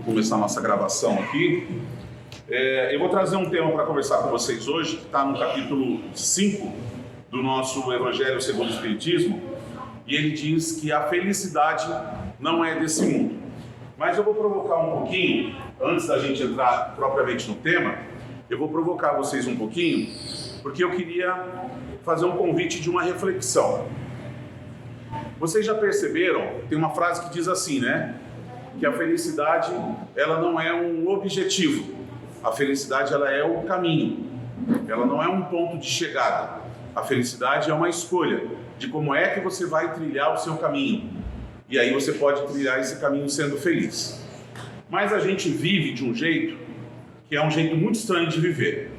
Vou começar a nossa gravação aqui. Eu vou trazer um tema para conversar com vocês hoje, que está no capítulo 5 do nosso Evangelho segundo o Espiritismo, e ele diz que a felicidade não é desse mundo. Mas eu vou provocar um pouquinho, antes da gente entrar propriamente no tema, eu vou provocar vocês um pouquinho, porque eu queria fazer um convite de uma reflexão. Vocês já perceberam, tem uma frase que diz assim, né? Que a felicidade, ela não é um objetivo. A felicidade, ela é o caminho. Ela não é um ponto de chegada. A felicidade é uma escolha de como é que você vai trilhar o seu caminho. E aí você pode trilhar esse caminho sendo feliz. Mas a gente vive de um jeito que é um jeito muito estranho de viver.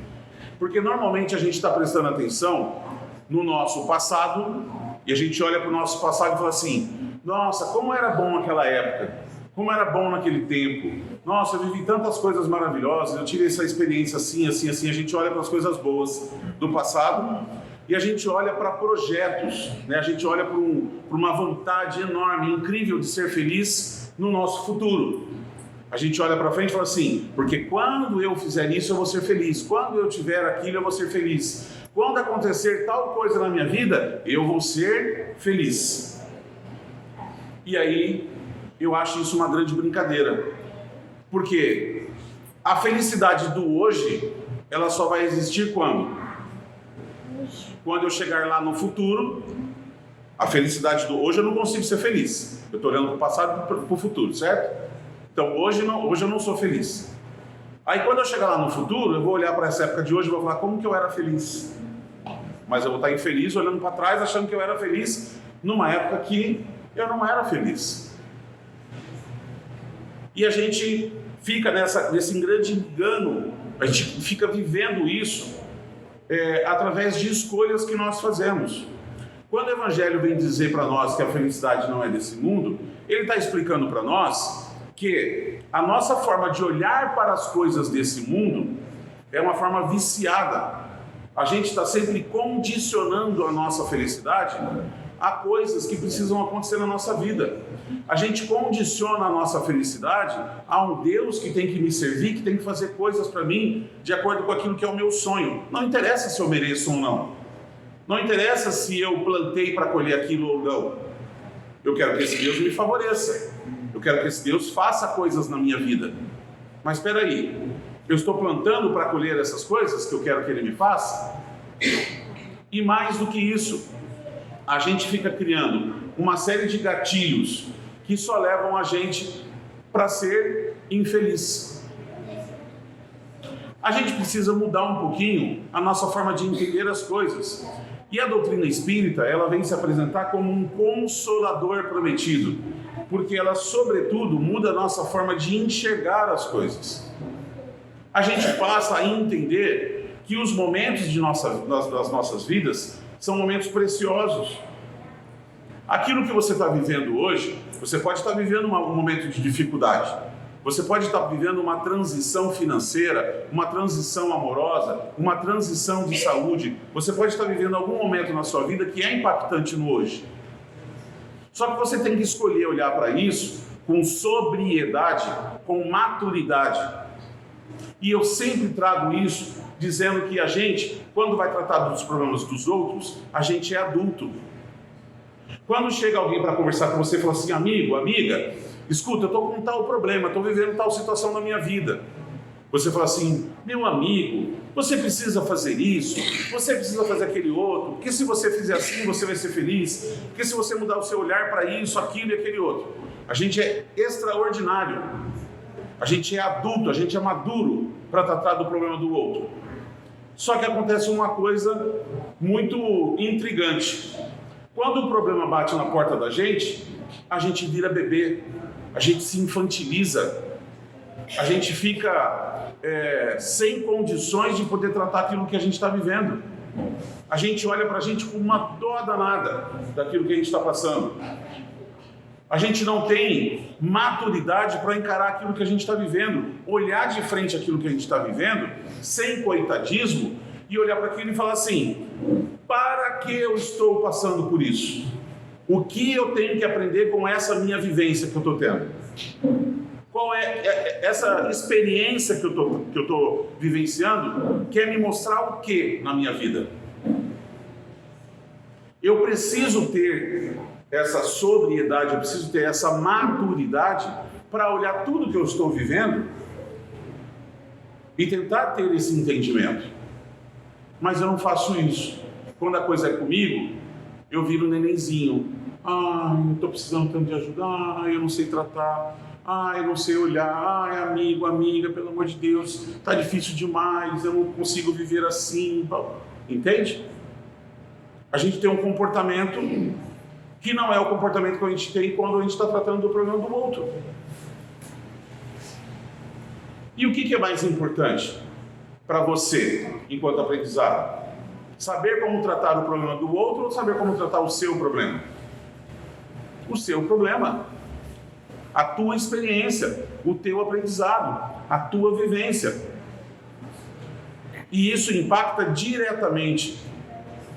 Porque normalmente a gente está prestando atenção no nosso passado e a gente olha para o nosso passado e fala assim: nossa, como era bom aquela época, como era bom naquele tempo, nossa, eu vivi tantas coisas maravilhosas, eu tive essa experiência assim, assim, assim. A gente olha para as coisas boas do passado e a gente olha para projetos, né? A gente olha para uma vontade enorme, incrível de ser feliz no nosso futuro. A gente olha para frente e fala assim: porque quando eu fizer isso eu vou ser feliz, quando eu tiver aquilo eu vou ser feliz, quando acontecer tal coisa na minha vida eu vou ser feliz. E aí eu acho isso uma grande brincadeira, porque a felicidade do hoje ela só vai existir quando? Quando eu chegar lá no futuro. A felicidade do hoje eu não consigo ser feliz, eu estou olhando para o passado e para o futuro, certo? Então hoje eu não sou feliz. Aí quando eu chegar lá no futuro, eu vou olhar para essa época de hoje e vou falar como que eu era feliz. Mas eu vou estar infeliz olhando para trás, achando que eu era feliz numa época que eu não era feliz. E a gente fica nesse grande engano, a gente fica vivendo isso através de escolhas que nós fazemos. Quando o Evangelho vem dizer para nós que a felicidade não é desse mundo, ele está explicando para nós que a nossa forma de olhar para as coisas desse mundo é uma forma viciada. A gente está sempre condicionando a nossa felicidade a coisas que precisam acontecer na nossa vida. A gente condiciona a nossa felicidade a um Deus que tem que me servir, que tem que fazer coisas para mim de acordo com aquilo que é o meu sonho. Não interessa se eu mereço ou não. Não interessa se eu plantei para colher aquilo ou não. Eu quero que esse Deus me favoreça. Eu quero que esse Deus faça coisas na minha vida. Mas espera aí, eu estou plantando para colher essas coisas que eu quero que Ele me faça? E mais do que isso, a gente fica criando uma série de gatilhos que só levam a gente para ser infeliz. A gente precisa mudar um pouquinho a nossa forma de entender as coisas. E a doutrina espírita, ela vem se apresentar como um consolador prometido, porque ela, sobretudo, muda a nossa forma de enxergar as coisas. A gente passa a entender que os momentos das nossas vidas são momentos preciosos. Aquilo que você está vivendo hoje, você pode estar vivendo um momento de dificuldade. Você pode estar vivendo uma transição financeira, uma transição amorosa, uma transição de saúde. Você pode estar vivendo algum momento na sua vida que é impactante no hoje. Só que você tem que escolher olhar para isso com sobriedade, com maturidade. E eu sempre trago isso dizendo que a gente, quando vai tratar dos problemas dos outros, a gente é adulto. Quando chega alguém para conversar com você e fala assim: amigo, amiga, escuta, eu estou com tal problema, estou vivendo tal situação na minha vida. Você fala assim: meu amigo, você precisa fazer isso, você precisa fazer aquele outro, porque se você fizer assim, você vai ser feliz, porque se você mudar o seu olhar para isso, aquilo e aquele outro. A gente é extraordinário, a gente é adulto, a gente é maduro para tratar do problema do outro. Só que acontece uma coisa muito intrigante. Quando o problema bate na porta da gente, a gente vira bebê, a gente se infantiliza, a gente fica sem condições de poder tratar aquilo que a gente está vivendo. A gente olha para a gente com uma dó danada daquilo que a gente está passando. A gente não tem maturidade para encarar aquilo que a gente está vivendo, olhar de frente aquilo que a gente está vivendo, sem coitadismo, e olhar para aquilo e falar assim: para que eu estou passando por isso? O que eu tenho que aprender com essa minha vivência que eu estou tendo? Qual é essa experiência que eu tô vivenciando? Quer me mostrar o que na minha vida? Eu preciso ter essa sobriedade, eu preciso ter essa maturidade para olhar tudo que eu estou vivendo e tentar ter esse entendimento. Mas eu não faço isso. Quando a coisa é comigo, eu viro nenenzinho. Eu estou precisando tanto de ajuda. Eu não sei tratar. Eu não sei olhar. Amigo, amiga, pelo amor de Deus, está difícil demais, eu não consigo viver assim. Entende? A gente tem um comportamento que não é o comportamento que a gente tem quando a gente está tratando do problema do outro. E o que é mais importante para você, enquanto aprendizado? Saber como tratar o problema do outro ou saber como tratar o seu problema? O seu problema, a tua experiência, o teu aprendizado, a tua vivência. E isso impacta diretamente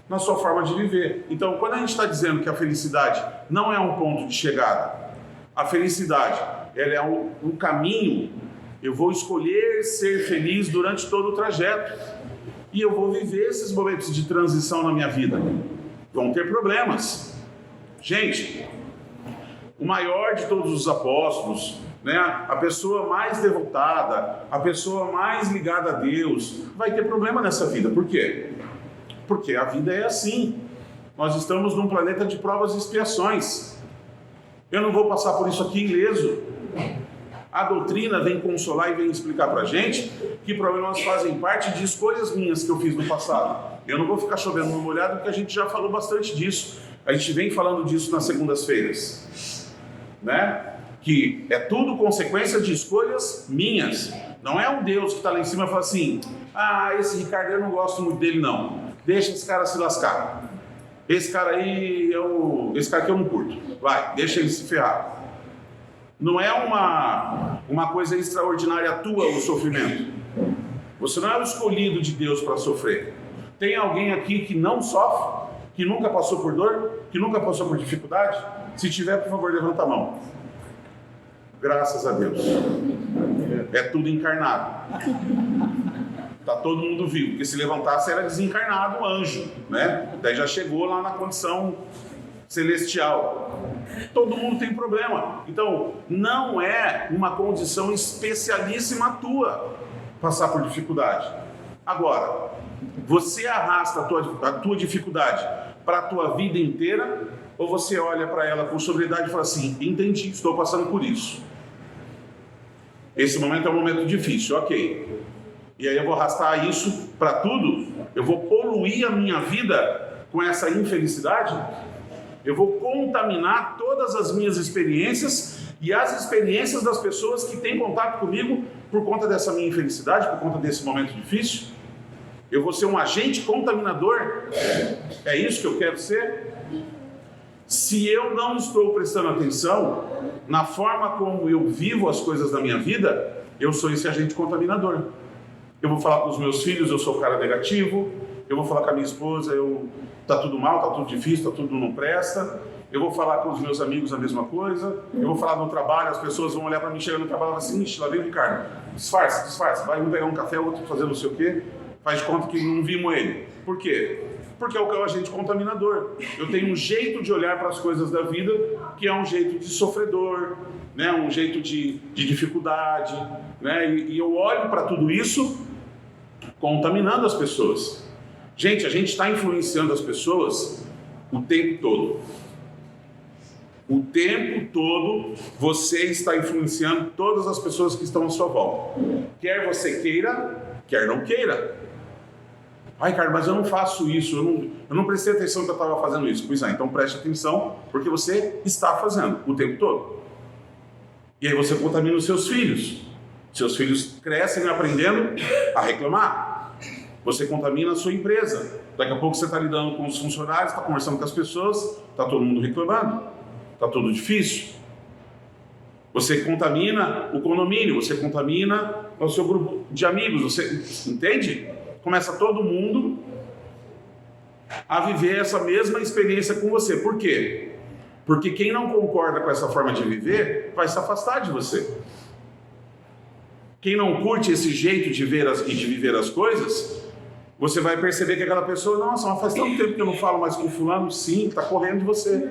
na sua forma de viver. Então, quando a gente está dizendo que a felicidade não é um ponto de chegada, a felicidade ela é um caminho. Eu vou escolher ser feliz durante todo o trajeto. E eu vou viver esses momentos de transição na minha vida. Vão ter problemas. Gente, o maior de todos os apóstolos, né? A pessoa mais devotada, a pessoa mais ligada a Deus, vai ter problema nessa vida. Por quê? Porque a vida é assim. Nós estamos num planeta de provas e expiações. Eu não vou passar por isso aqui ileso. A doutrina vem consolar e vem explicar pra gente que problemas fazem parte de escolhas minhas que eu fiz no passado. Eu não vou ficar chovendo no molhado porque a gente já falou bastante disso. A gente vem falando disso nas segundas-feiras, né? Que é tudo consequência de escolhas minhas. Não é um Deus que está lá em cima e fala assim: esse Ricardo eu não gosto muito dele não. Deixa esse cara se lascar. Esse cara aí, esse cara aqui eu não curto. Vai, deixa ele se ferrar. Não é uma coisa extraordinária tua o sofrimento. Você não é o escolhido de Deus para sofrer. Tem alguém aqui que não sofre? Que nunca passou por dor? Que nunca passou por dificuldade? Se tiver, por favor, levanta a mão. Graças a Deus. É tudo encarnado. Tá todo mundo vivo. Porque se levantasse era desencarnado o anjo, né? Daí já chegou lá na condição celestial. Todo mundo tem problema. Então, não é uma condição especialíssima tua passar por dificuldade. Agora, você arrasta a tua dificuldade para a tua vida inteira, ou você olha para ela com sobriedade e fala assim: entendi, estou passando por isso. Esse momento é um momento difícil, ok. E aí eu vou arrastar isso para tudo? Eu vou poluir a minha vida com essa infelicidade? Eu vou contaminar todas as minhas experiências e as experiências das pessoas que têm contato comigo por conta dessa minha infelicidade, por conta desse momento difícil? Eu vou ser um agente contaminador? É isso que eu quero ser? Se eu não estou prestando atenção na forma como eu vivo as coisas da minha vida, eu sou esse agente contaminador. Eu vou falar com os meus filhos, eu sou o cara negativo. Eu vou falar com a minha esposa, tá tudo mal, tá tudo difícil, tá tudo não presta. Eu vou falar com os meus amigos a mesma coisa. Eu vou falar no trabalho, as pessoas vão olhar para mim chegando no trabalho e falar assim: ixi, lá vem o Ricardo. Disfarça. Vai um pegar um café, o outro fazer não sei o quê. Faz de conta que não vimos ele. Por quê? Porque é o agente contaminador. Eu tenho um jeito de olhar para as coisas da vida que é um jeito de sofredor, né? Um jeito de dificuldade, né? E eu olho para tudo isso contaminando as pessoas. Gente, a gente está influenciando as pessoas o tempo todo. O tempo todo você está influenciando todas as pessoas que estão à sua volta. Quer você queira, quer não queira. Ricardo, mas eu não faço isso, eu não prestei atenção que eu estava fazendo isso. Pois é, então preste atenção, porque você está fazendo o tempo todo. E aí você contamina os seus filhos. Seus filhos crescem aprendendo a reclamar. Você contamina a sua empresa. Daqui a pouco você está lidando com os funcionários, está conversando com as pessoas, está todo mundo reclamando, está tudo difícil. Você contamina o condomínio, você contamina o seu grupo de amigos, você entende? Começa todo mundo a viver essa mesma experiência com você. Por quê? Porque quem não concorda com essa forma de viver vai se afastar de você. Quem não curte esse jeito de ver e de viver as coisas, você vai perceber que aquela pessoa, nossa, mas faz tanto tempo que eu não falo mais com fulano. Sim, está correndo de você.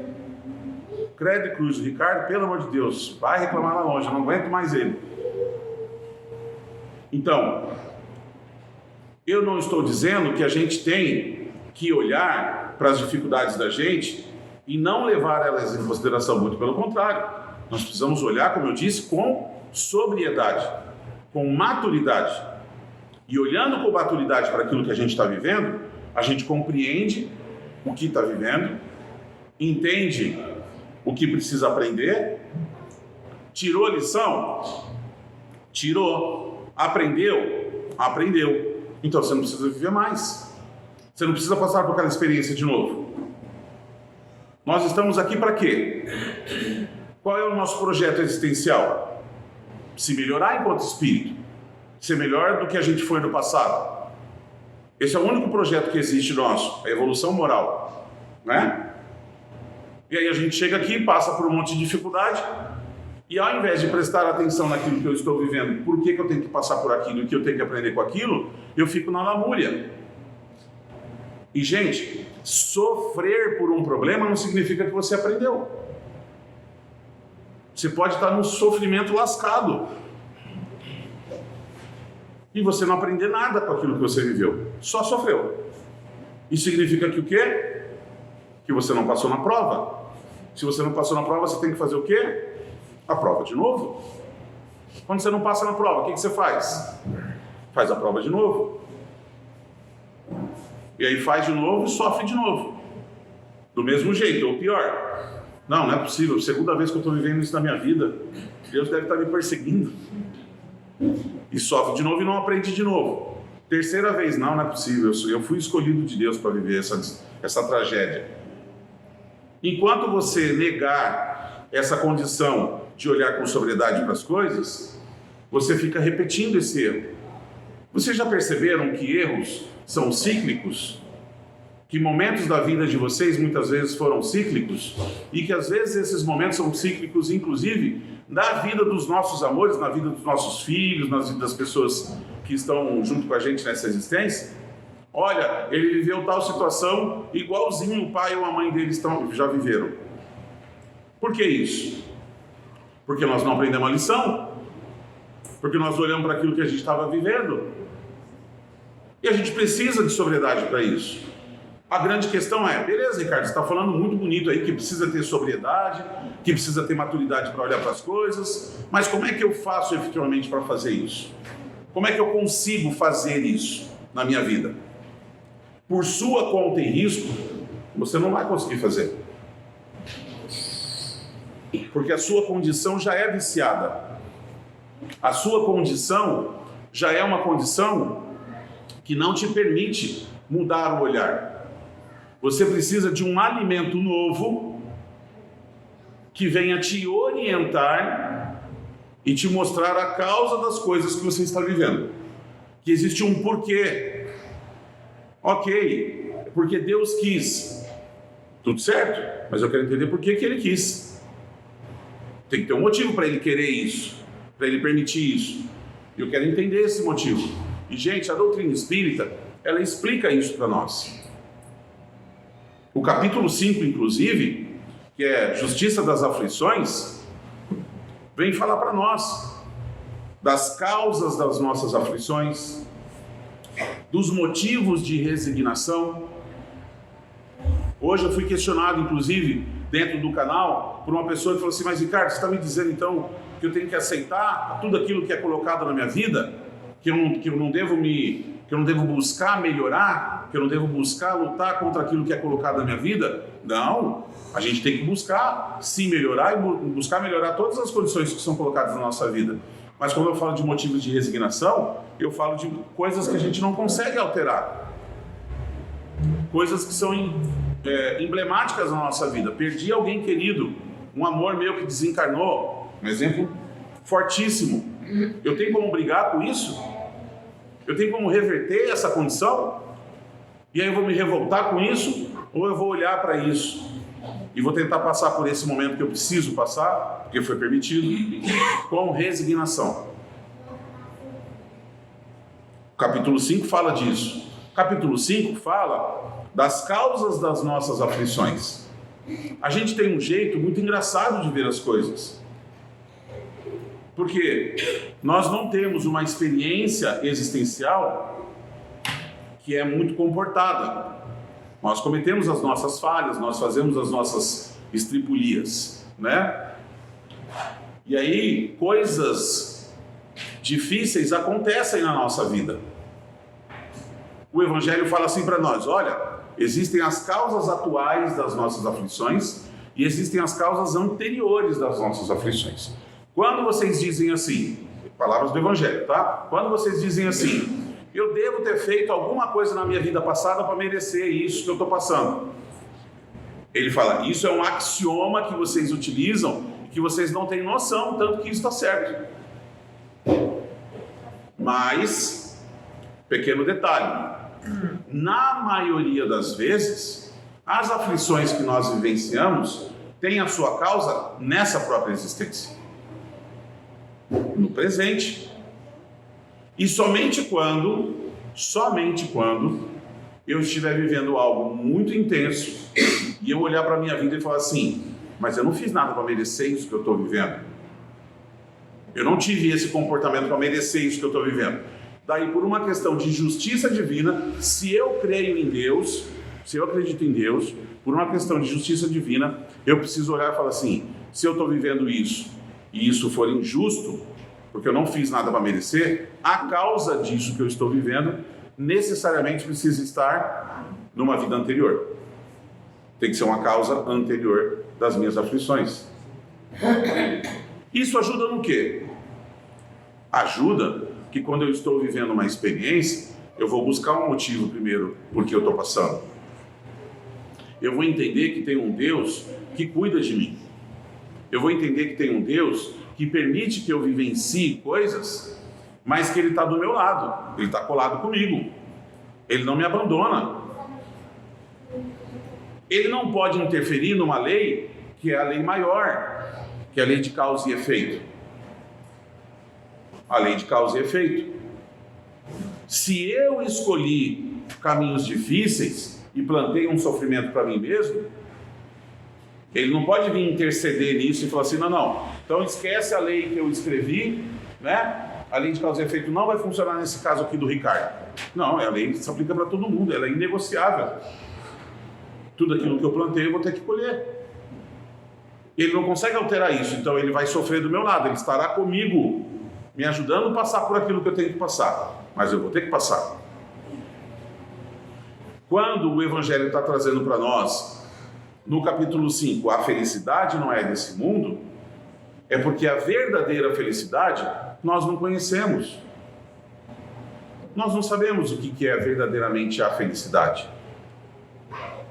Credo e cruz, Ricardo, pelo amor de Deus, vai reclamar lá longe, eu não aguento mais ele. Então, eu não estou dizendo que a gente tem que olhar para as dificuldades da gente e não levar elas em consideração, muito pelo contrário. Nós precisamos olhar, como eu disse, com sobriedade, com maturidade. E olhando com maturidade para aquilo que a gente está vivendo, a gente compreende o que está vivendo, entende o que precisa aprender, tirou a lição? Tirou. Aprendeu? Aprendeu. Então você não precisa viver mais. Você não precisa passar por aquela experiência de novo. Nós estamos aqui para quê? Qual é o nosso projeto existencial? Se melhorar enquanto espírito. Ser melhor do que a gente foi no passado. Esse é o único projeto que existe nosso, a evolução moral, né? E aí a gente chega aqui, passa por um monte de dificuldade, e ao invés de prestar atenção naquilo que eu estou vivendo, por que eu tenho que passar por aquilo e que eu tenho que aprender com aquilo, eu fico na lamúria. E gente, sofrer por um problema não significa que você aprendeu. Você pode estar num sofrimento lascado e você não aprender nada com aquilo que você viveu, só sofreu. Isso significa que o quê? Que você não passou na prova. Se você não passou na prova, você tem que fazer o quê? A prova de novo. Quando você não passa na prova, o que você faz? Faz a prova de novo. E aí faz de novo e sofre de novo. Do mesmo jeito, ou pior. Não é possível. Segunda vez que eu estou vivendo isso na minha vida. Deus deve estar me perseguindo. E sofre de novo e não aprende de novo. Terceira vez, não é possível. Eu fui escolhido de Deus para viver essa tragédia. Enquanto você negar essa condição de olhar com sobriedade para as coisas, você fica repetindo esse erro. Vocês já perceberam que erros são cíclicos? Que momentos da vida de vocês muitas vezes foram cíclicos? E que às vezes esses momentos são cíclicos, inclusive, na vida dos nossos amores, na vida dos nossos filhos, na vida das pessoas que estão junto com a gente nessa existência? Olha, ele viveu tal situação igualzinho o pai ou a mãe dele já viveram. Por que isso? Porque nós não aprendemos a lição. Porque nós olhamos para aquilo que a gente estava vivendo. E a gente precisa de sobriedade para isso. A grande questão é, beleza, Ricardo, você está falando muito bonito aí que precisa ter sobriedade, que precisa ter maturidade para olhar para as coisas, mas como é que eu faço efetivamente para fazer isso? Como é que eu consigo fazer isso na minha vida? Por sua conta e risco, você não vai conseguir fazer. Porque a sua condição já é viciada. A sua condição já é uma condição que não te permite mudar o olhar. Você precisa de um alimento novo que venha te orientar e te mostrar a causa das coisas que você está vivendo. Que existe um porquê. Ok, porque Deus quis. Tudo certo, mas eu quero entender por que Ele quis. Tem que ter um motivo para Ele querer isso, para Ele permitir isso. E eu quero entender esse motivo. E, gente, a doutrina espírita, ela explica isso para nós. O capítulo 5, inclusive, que é Justiça das Aflições, vem falar para nós das causas das nossas aflições, dos motivos de resignação. Hoje eu fui questionado, inclusive, dentro do canal, por uma pessoa que falou assim, mas Ricardo, você está me dizendo então que eu tenho que aceitar tudo aquilo que é colocado na minha vida? Que eu não devo buscar melhorar? Que eu não devo buscar lutar contra aquilo que é colocado na minha vida? Não, a gente tem que buscar se melhorar e buscar melhorar todas as condições que são colocadas na nossa vida. Mas quando eu falo de motivos de resignação, eu falo de coisas que a gente não consegue alterar. Coisas que são emblemáticas na nossa vida. Perdi alguém querido, um amor meu que desencarnou, um exemplo fortíssimo. Eu tenho como brigar com isso? Eu tenho como reverter essa condição? E aí eu vou me revoltar com isso? Ou eu vou olhar para isso e vou tentar passar por esse momento que eu preciso passar, porque foi permitido, com resignação. capítulo 5 fala disso. Capítulo 5 fala das causas das nossas aflições. A gente tem um jeito muito engraçado de ver as coisas. Porque nós não temos uma experiência existencial que é muito comportada. Nós cometemos as nossas falhas, nós fazemos as nossas estripulias, né? E aí, coisas difíceis acontecem na nossa vida. O Evangelho fala assim para nós: olha, existem as causas atuais das nossas aflições e existem as causas anteriores das nossas aflições. Quando vocês dizem assim, palavras do Evangelho, tá? Quando vocês dizem assim, eu devo ter feito alguma coisa na minha vida passada para merecer isso que eu estou passando. Ele fala, isso é um axioma que vocês utilizam e que vocês não têm noção, tanto que isso está certo. Mas, pequeno detalhe, na maioria das vezes, as aflições que nós vivenciamos têm a sua causa nessa própria existência, no presente. E somente quando eu estiver vivendo algo muito intenso e eu olhar para a minha vida e falar assim, mas eu não fiz nada para merecer isso que eu estou vivendo. Eu não tive esse comportamento para merecer isso que eu estou vivendo. Daí, por uma questão de justiça divina, se eu creio em Deus, se eu acredito em Deus, por uma questão de justiça divina, eu preciso olhar e falar assim, se eu estou vivendo isso e isso for injusto, porque eu não fiz nada para merecer, a causa disso que eu estou vivendo necessariamente precisa estar numa vida anterior. Tem que ser uma causa anterior das minhas aflições. Isso ajuda no quê? Ajuda que quando eu estou vivendo uma experiência, eu vou buscar um motivo primeiro por que eu estou passando. Eu vou entender que tem um Deus que cuida de mim. Eu vou entender que tem um Deus que permite que eu vivencie coisas, mas que Ele está do meu lado, Ele está colado comigo, Ele não me abandona. Ele não pode interferir numa lei que é a lei maior, que é a lei de causa e efeito. A lei de causa e efeito. Se eu escolhi caminhos difíceis e plantei um sofrimento para mim mesmo, Ele não pode vir interceder nisso e falar assim, não, então esquece a lei que eu escrevi, né? A lei de causa e efeito não vai funcionar nesse caso aqui do Ricardo. Não, a lei se aplica para todo mundo, ela é inegociável. Tudo aquilo que eu plantei eu vou ter que colher. Ele não consegue alterar isso, então ele vai sofrer do meu lado, ele estará comigo, me ajudando a passar por aquilo que eu tenho que passar, mas eu vou ter que passar. Quando o Evangelho está trazendo para nós, no capítulo 5, a felicidade não é desse mundo, é porque a verdadeira felicidade nós não conhecemos. Nós não sabemos o que é verdadeiramente a felicidade.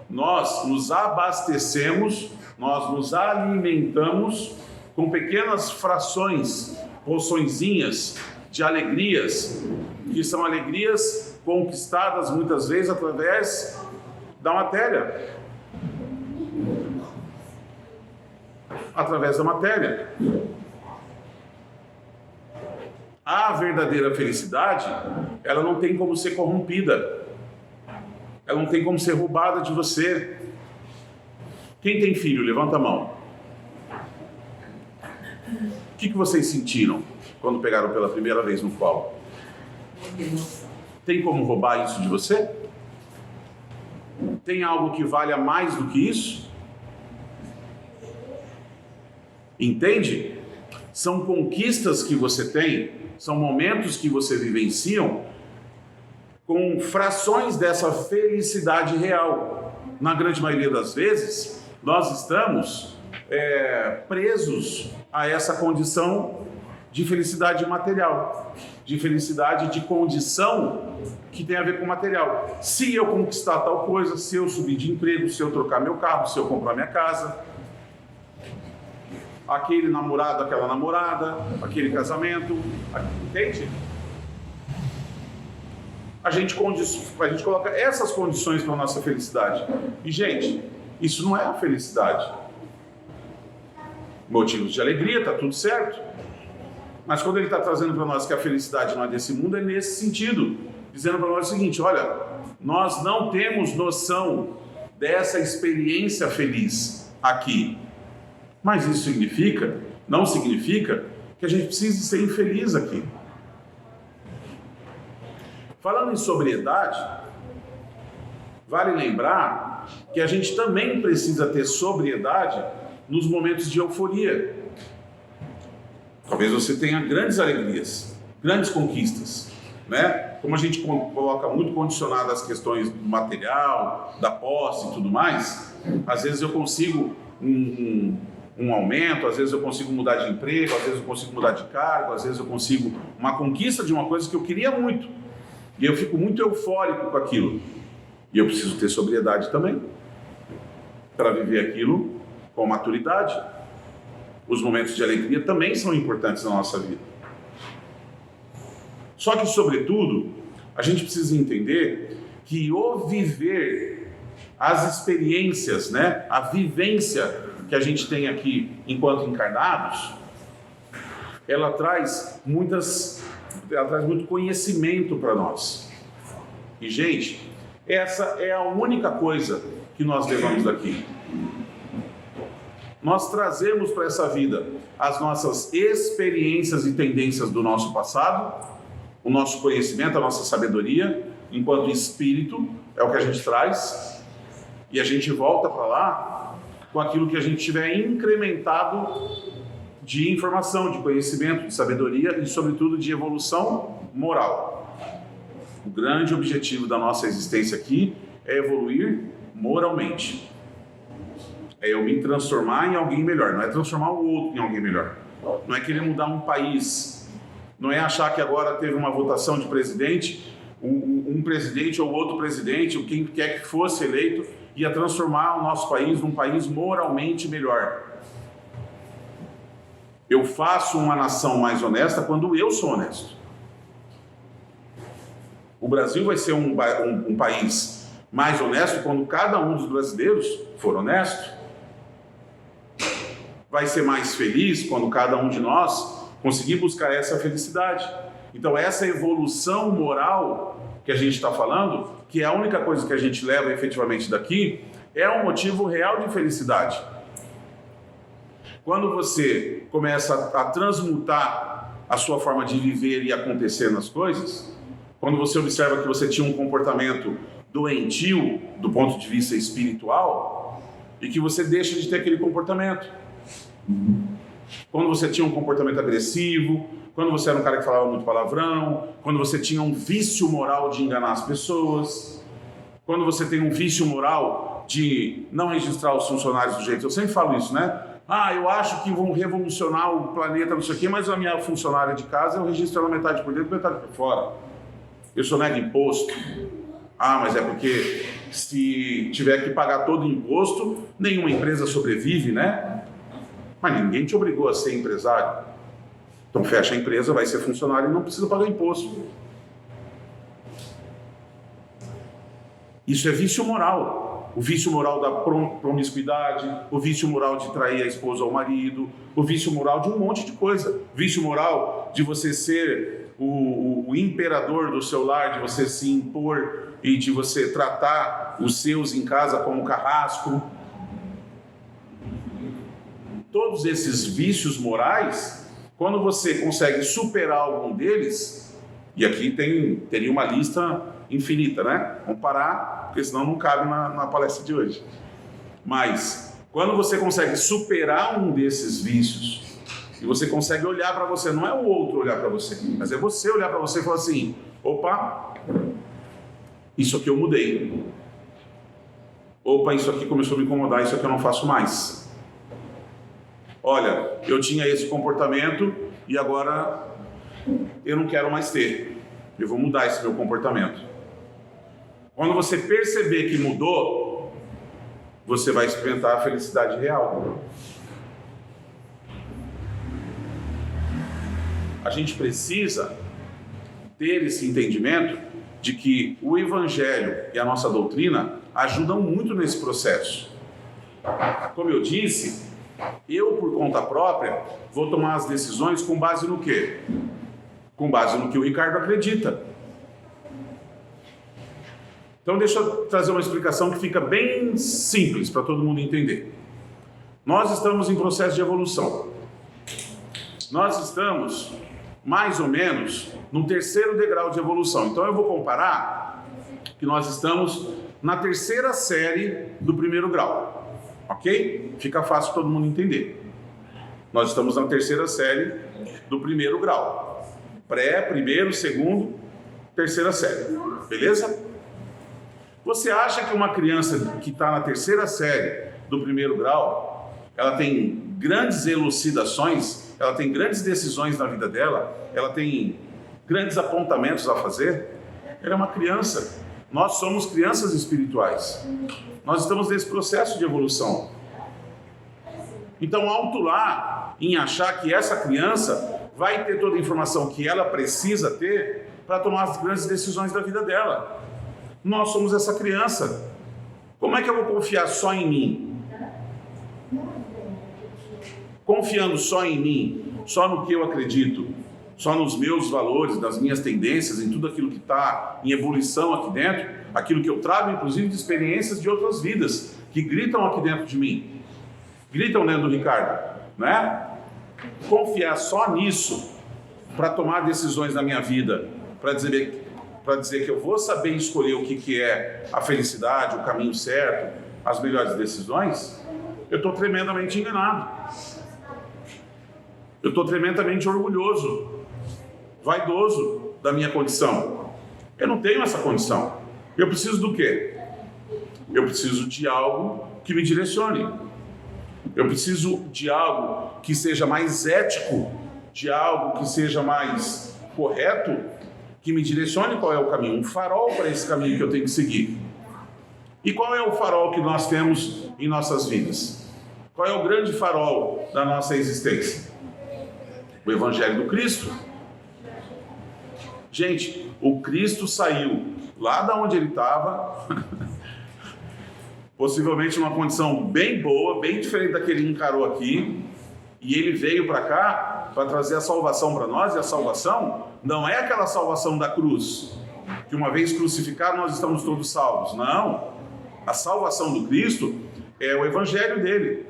Nós nos abastecemos, nós nos alimentamos com pequenas frações, porçõezinhas de alegrias, que são alegrias conquistadas muitas vezes através da matéria. Através da matéria. A verdadeira felicidade, ela não tem como ser corrompida. Ela não tem como ser roubada de você. Quem tem filho, levanta a mão. O que vocês sentiram quando pegaram pela primeira vez no colo? Tem como roubar isso de você? Tem algo que valha mais do que isso? Entende? São conquistas que você tem, são momentos que você vivenciam com frações dessa felicidade real. Na grande maioria das vezes, nós estamos presos a essa condição de felicidade material, de felicidade de condição que tem a ver com material. Se eu conquistar tal coisa, se eu subir de emprego, se eu trocar meu carro, se eu comprar minha casa, aquele namorado, aquela namorada, aquele casamento, entende? A gente coloca essas condições para a nossa felicidade. E, gente, isso não é a felicidade. Motivos de alegria, tá tudo certo. Mas quando ele está trazendo para nós que a felicidade não é desse mundo, é nesse sentido, dizendo para nós o seguinte: olha, nós não temos noção dessa experiência feliz aqui. Mas isso não significa que a gente precise ser infeliz aqui. Falando em sobriedade, vale lembrar que a gente também precisa ter sobriedade nos momentos de euforia. Talvez você tenha grandes alegrias, grandes conquistas, né? Como a gente coloca muito condicionado às questões do material, da posse e tudo mais, às vezes eu consigo um aumento, às vezes eu consigo mudar de emprego, às vezes eu consigo mudar de cargo, às vezes eu consigo uma conquista de uma coisa que eu queria muito. E eu fico muito eufórico com aquilo. E eu preciso ter sobriedade também, para viver aquilo com maturidade. Os momentos de alegria também são importantes na nossa vida. Só que, sobretudo, a gente precisa entender que o viver, as experiências, né, a vivência que a gente tem aqui enquanto encarnados, ela traz muito conhecimento para nós. E, gente, essa é a única coisa que nós levamos daqui. Nós trazemos para essa vida as nossas experiências e tendências do nosso passado, o nosso conhecimento, a nossa sabedoria, enquanto espírito, é o que a gente traz, e a gente volta para lá com aquilo que a gente tiver incrementado de informação, de conhecimento, de sabedoria e, sobretudo, de evolução moral. O grande objetivo da nossa existência aqui é evoluir moralmente. É eu me transformar em alguém melhor, não é transformar o outro em alguém melhor. Não é querer mudar um país, não é achar que agora teve uma votação de presidente, um presidente ou outro presidente, ou quem quer que fosse eleito, ia transformar o nosso país num país moralmente melhor. Eu faço uma nação mais honesta quando eu sou honesto. O Brasil vai ser um país mais honesto quando cada um dos brasileiros for honesto. Vai ser mais feliz quando cada um de nós conseguir buscar essa felicidade. Então, essa evolução moral que a gente está falando, que é a única coisa que a gente leva efetivamente daqui, é um motivo real de felicidade. Quando você começa a transmutar a sua forma de viver e acontecer nas coisas, quando você observa que você tinha um comportamento doentio do ponto de vista espiritual e que você deixa de ter aquele comportamento. Quando você tinha um comportamento agressivo, quando você era um cara que falava muito palavrão, quando você tinha um vício moral de enganar as pessoas, quando você tem um vício moral de não registrar os funcionários do jeito... Eu sempre falo isso, né? Eu acho que vão revolucionar o planeta, não sei o quê, mas a minha funcionária de casa eu registro ela metade por dentro e metade por fora. Eu sou nego imposto. Mas é porque se tiver que pagar todo o imposto, nenhuma empresa sobrevive, né? Mas ninguém te obrigou a ser empresário. Então fecha a empresa, vai ser funcionário e não precisa pagar imposto. Isso é vício moral. O vício moral da promiscuidade, o vício moral de trair a esposa ou o marido, o vício moral de um monte de coisa. O vício moral de você ser o imperador do seu lar, de você se impor e de você tratar os seus em casa como carrasco. Todos esses vícios morais, quando você consegue superar algum deles, e aqui teria uma lista infinita, né? Vamos parar, porque senão não cabe na palestra de hoje. Mas, quando você consegue superar um desses vícios, e você consegue olhar para você, não é o outro olhar para você, mas é você olhar para você e falar assim: opa, isso aqui eu mudei. Opa, isso aqui começou a me incomodar, isso aqui eu não faço mais. Olha, eu tinha esse comportamento e agora eu não quero mais ter. Eu vou mudar esse meu comportamento. Quando você perceber que mudou, você vai experimentar a felicidade real. A gente precisa ter esse entendimento de que o Evangelho e a nossa doutrina ajudam muito nesse processo. Como eu disse, Eu, por conta própria, vou tomar as decisões com base no quê? Com base no que o Ricardo acredita. Então deixa eu trazer uma explicação que fica bem simples para todo mundo entender. Nós estamos em processo de evolução. Nós estamos, mais ou menos, no terceiro degrau de evolução. Então eu vou comparar que nós estamos na terceira série do primeiro grau. Ok? Fica fácil todo mundo entender. Nós estamos na terceira série do primeiro grau. Pré, primeiro, segundo, terceira série. Beleza? Você acha que uma criança que está na terceira série do primeiro grau, ela tem grandes elucidações, ela tem grandes decisões na vida dela, ela tem grandes apontamentos a fazer? Ela é uma criança. Nós somos crianças espirituais. Nós estamos nesse processo de evolução. Então, autuar em achar que essa criança vai ter toda a informação que ela precisa ter para tomar as grandes decisões da vida dela. Nós somos essa criança. Como é que eu vou confiar só em mim? Confiando só em mim, só no que eu acredito, só nos meus valores, nas minhas tendências, em tudo aquilo que está em ebulição aqui dentro, aquilo que eu trago, inclusive, de experiências de outras vidas, que gritam aqui dentro de mim. Gritam dentro do Ricardo, né? Confiar só nisso para tomar decisões na minha vida, para dizer que eu vou saber escolher o que é a felicidade, o caminho certo, as melhores decisões, eu estou tremendamente enganado. Eu estou tremendamente orgulhoso, vaidoso da minha condição. Eu não tenho essa condição. Eu preciso do quê? Eu preciso de algo que me direcione. Eu preciso de algo que seja mais ético, de algo que seja mais correto, que me direcione qual é o caminho, um farol para esse caminho que eu tenho que seguir. E qual é o farol que nós temos em nossas vidas? Qual é o grande farol da nossa existência? O Evangelho do Cristo. Gente, o Cristo saiu lá da onde ele estava, possivelmente numa condição bem boa, bem diferente da que ele encarou aqui, e ele veio para cá para trazer a salvação para nós, e a salvação não é aquela salvação da cruz, que uma vez crucificado nós estamos todos salvos. Não, a salvação do Cristo é o Evangelho dele,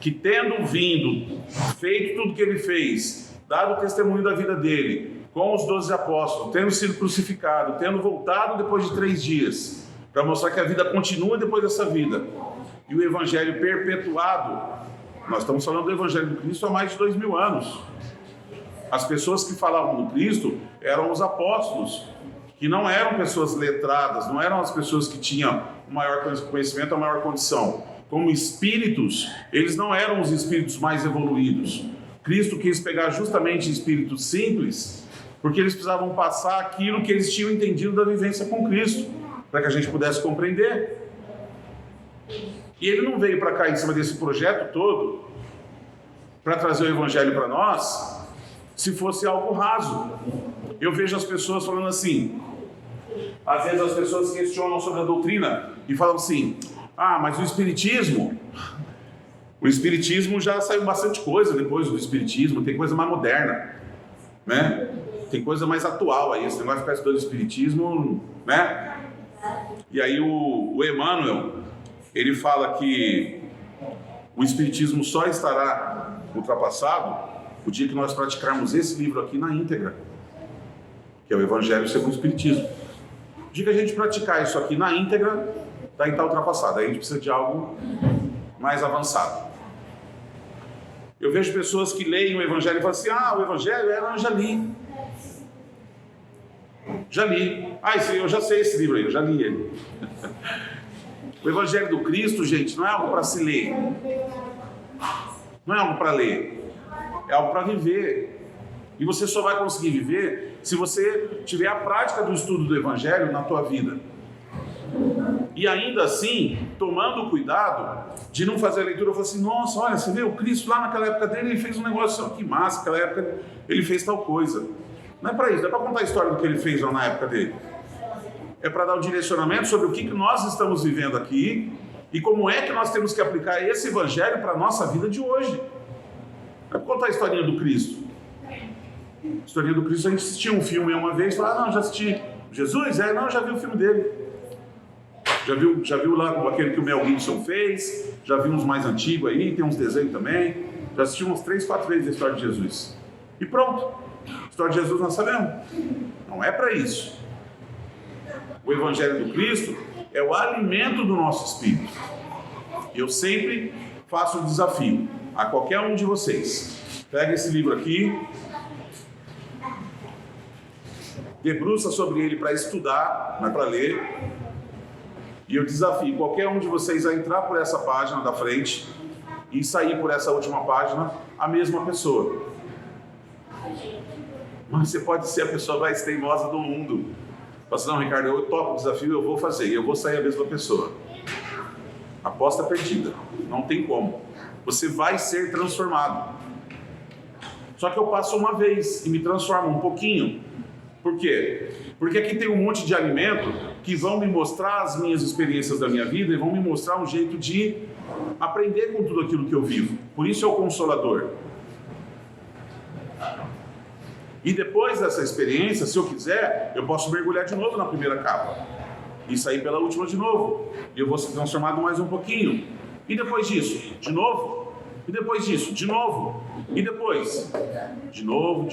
que tendo vindo, feito tudo que ele fez, dado o testemunho da vida dele, com os 12 apóstolos, tendo sido crucificado, tendo voltado depois de 3 dias, para mostrar que a vida continua depois dessa vida, e o Evangelho perpetuado. Nós estamos falando do Evangelho do Cristo há mais de 2000 anos. As pessoas que falavam do Cristo eram os apóstolos, que não eram pessoas letradas, não eram as pessoas que tinham o maior conhecimento, a maior condição. Como espíritos, eles não eram os espíritos mais evoluídos. Cristo quis pegar justamente espíritos simples, porque eles precisavam passar aquilo que eles tinham entendido da vivência com Cristo, para que a gente pudesse compreender. E ele não veio para cá em cima desse projeto todo, para trazer o Evangelho para nós, se fosse algo raso. Eu vejo as pessoas falando assim, às vezes as pessoas questionam sobre a doutrina e falam assim, mas o Espiritismo já saiu bastante coisa depois do Espiritismo, tem coisa mais moderna, né? Tem coisa mais atual aí, você não vai ficar estudando Espiritismo, né? E aí o Emmanuel, ele fala que o Espiritismo só estará ultrapassado o dia que nós praticarmos esse livro aqui na íntegra, que é o Evangelho segundo o Espiritismo. O dia que a gente praticar isso aqui na íntegra, daí está ultrapassado, aí a gente precisa de algo mais avançado. Eu vejo pessoas que leem o Evangelho e falam assim, o Evangelho eu já li. Já li. Eu já sei esse livro aí, eu já li ele. O Evangelho do Cristo, gente, não é algo para se ler. Não é algo para ler. É algo para viver. E você só vai conseguir viver se você tiver a prática do estudo do Evangelho na tua vida. E ainda assim, tomando cuidado de não fazer a leitura, eu falo assim, nossa, olha, você vê, o Cristo lá naquela época dele, ele fez um negócio, que massa, naquela época ele fez tal coisa. Não é para isso, não é para contar a história do que ele fez lá na época dele. É para dar um direcionamento sobre o que nós estamos vivendo aqui E como é que nós temos que aplicar esse evangelho para a nossa vida de hoje? Vou contar a historinha do Cristo. A historinha do Cristo, a gente assistiu um filme uma vez e falou, não, já assisti. Jesus? Não, já vi o filme dele. Já viu lá aquele que o Mel Gibson fez, já vi uns mais antigos aí, tem uns desenhos também. Já assisti umas 3, 4 vezes a história de Jesus. E pronto. A história de Jesus nós sabemos. Não é para isso. O Evangelho do Cristo é o alimento do nosso espírito. Eu sempre faço o desafio a qualquer um de vocês. Pega esse livro aqui, debruça sobre ele para estudar, não é para ler. E eu desafio qualquer um de vocês a entrar por essa página da frente e sair por essa última página a mesma pessoa. Mas você pode ser a pessoa mais teimosa do mundo. Fala assim, não, Ricardo, eu topo o desafio, eu vou fazer, eu vou sair a mesma pessoa. Aposta perdida, não tem como. Você vai ser transformado. Só que eu passo uma vez e me transformo um pouquinho. Por quê? Porque aqui tem um monte de alimento que vão me mostrar as minhas experiências da minha vida e vão me mostrar um jeito de aprender com tudo aquilo que eu vivo. Por isso é o Consolador. E depois dessa experiência, se eu quiser, eu posso mergulhar de novo na primeira capa e sair pela última de novo. E eu vou ser transformado mais um pouquinho. E depois disso, de novo. E depois disso, de novo. E depois, de novo.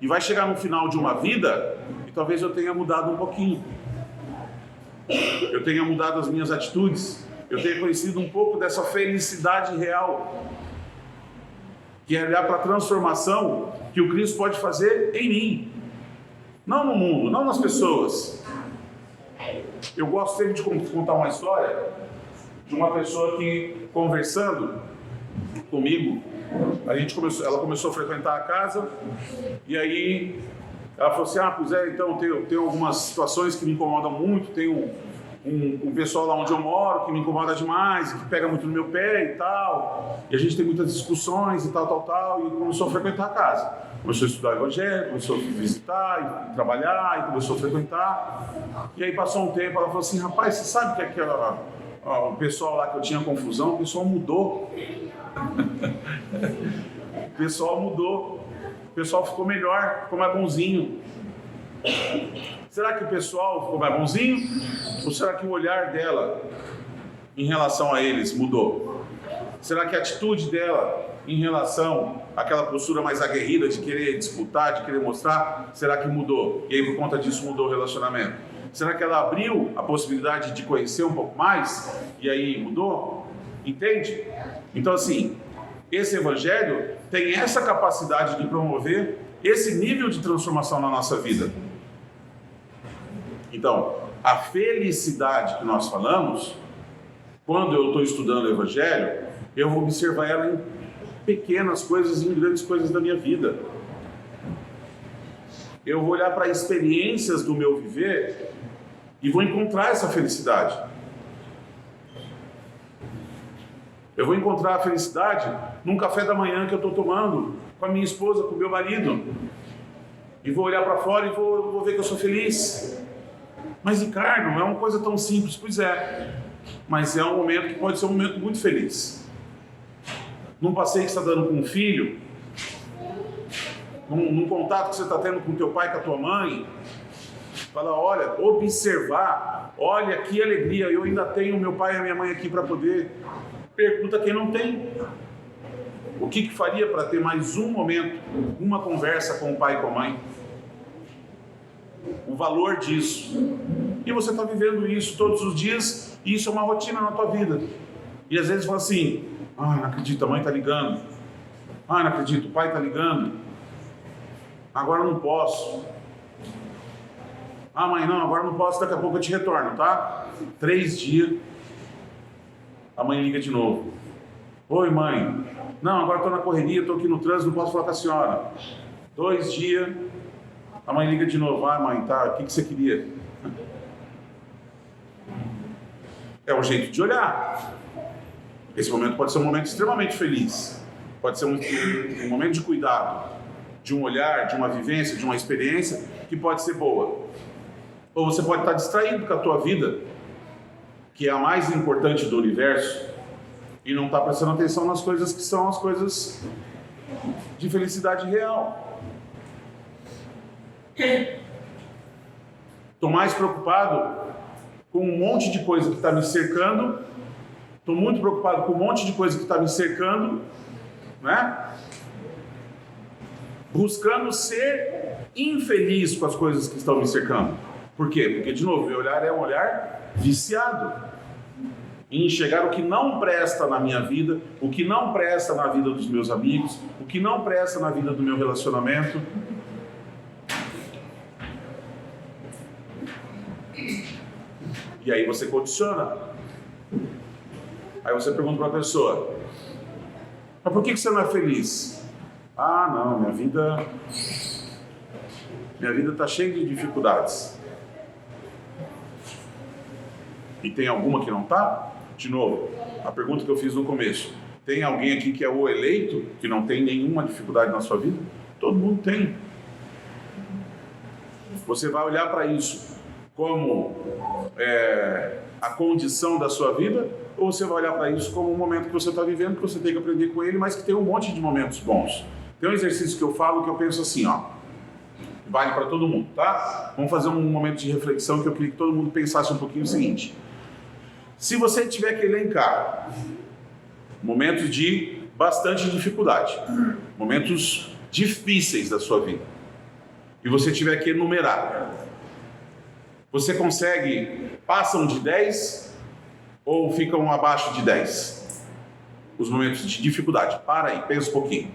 E vai chegar no final de uma vida e talvez eu tenha mudado um pouquinho. Eu tenha mudado as minhas atitudes. Eu tenha conhecido um pouco dessa felicidade real. Que é olhar para a transformação que o Cristo pode fazer em mim. Não no mundo, não nas pessoas. Eu gosto sempre de contar uma história de uma pessoa que, conversando comigo, ela começou a frequentar a casa, e aí ela falou assim, pois é, então tem algumas situações que me incomodam muito, tem um pessoal lá onde eu moro que me incomoda demais, que pega muito no meu pé e tal, e a gente tem muitas discussões e tal, e começou a frequentar a casa. Começou a estudar o Evangelho, começou a visitar, e trabalhar, e começou a frequentar. E aí passou um tempo, ela falou assim, rapaz, você sabe que o pessoal lá que eu tinha confusão, o pessoal mudou. O pessoal mudou. O pessoal ficou melhor, ficou mais bonzinho. Será que o pessoal ficou mais bonzinho? Ou será que o olhar dela em relação a eles mudou? Será que a atitude dela em relação àquela postura mais aguerrida de querer disputar, de querer mostrar, será que mudou? E aí por conta disso mudou o relacionamento? Será que ela abriu a possibilidade de conhecer um pouco mais? E aí mudou? Entende? Então assim, esse evangelho tem essa capacidade de promover esse nível de transformação na nossa vida. Então, a felicidade que nós falamos, quando eu estou estudando o Evangelho, eu vou observar ela em pequenas coisas e em grandes coisas da minha vida. Eu vou olhar para experiências do meu viver e vou encontrar essa felicidade. Eu vou encontrar a felicidade num café da manhã que eu estou tomando com a minha esposa, com o meu marido. E vou olhar para fora e vou ver que eu sou feliz. Mas, Ricardo, não é uma coisa tão simples. Pois é, mas é um momento que pode ser um momento muito feliz. Num passeio que você está dando com um filho, num contato que você está tendo com teu pai, com a tua mãe, fala, olha, observar, olha que alegria, eu ainda tenho meu pai e a minha mãe aqui para poder. Pergunta quem não tem. O que faria para ter mais um momento, uma conversa com o pai e com a mãe? O valor disso. E você está vivendo isso todos os dias, e isso é uma rotina na tua vida. E às vezes fala assim, não acredito, a mãe está ligando. Não acredito, o pai está ligando. Agora não posso. Mãe, não, agora não posso, daqui a pouco eu te retorno, tá? 3 dias, a mãe liga de novo. Oi, mãe. Não, agora estou na correria, estou aqui no trânsito, não posso falar com a senhora. 2 dias, a mãe liga de novo. Mãe, tá, o que você queria? É um jeito de olhar. Esse momento pode ser um momento extremamente feliz. Pode ser um momento de cuidado, de um olhar, de uma vivência, de uma experiência que pode ser boa. Ou você pode estar distraído com a tua vida que é a mais importante do universo, e não está prestando atenção nas coisas que são as coisas de felicidade real. Estou mais preocupado com um monte de coisa que está me cercando, estou muito preocupado com um monte de coisa que está me cercando, né? Buscando ser infeliz com as coisas que estão me cercando. Por quê? Porque, de novo, meu olhar é um olhar viciado em enxergar o que não presta na minha vida, o que não presta na vida dos meus amigos, o que não presta na vida do meu relacionamento. E aí você condiciona. Aí você pergunta para a pessoa: mas por que você não é feliz? Ah, não, minha vida está cheia de dificuldades. E tem alguma que não está? De novo, a pergunta que eu fiz no começo: tem alguém aqui que é o eleito, que não tem nenhuma dificuldade na sua vida? Todo mundo tem. Você vai olhar para isso como a condição da sua vida, ou você vai olhar para isso como um momento que você está vivendo, que você tem que aprender com ele, mas que tem um monte de momentos bons? Tem um exercício que eu falo que eu penso assim, ó, vale para todo mundo, tá? Vamos fazer um momento de reflexão que eu queria que todo mundo pensasse um pouquinho o seguinte: se você tiver que elencar momentos de bastante dificuldade, momentos difíceis da sua vida, e você tiver que enumerar, você consegue, passam de 10 ou ficam abaixo de 10? Os momentos de dificuldade. Para aí, pensa um pouquinho.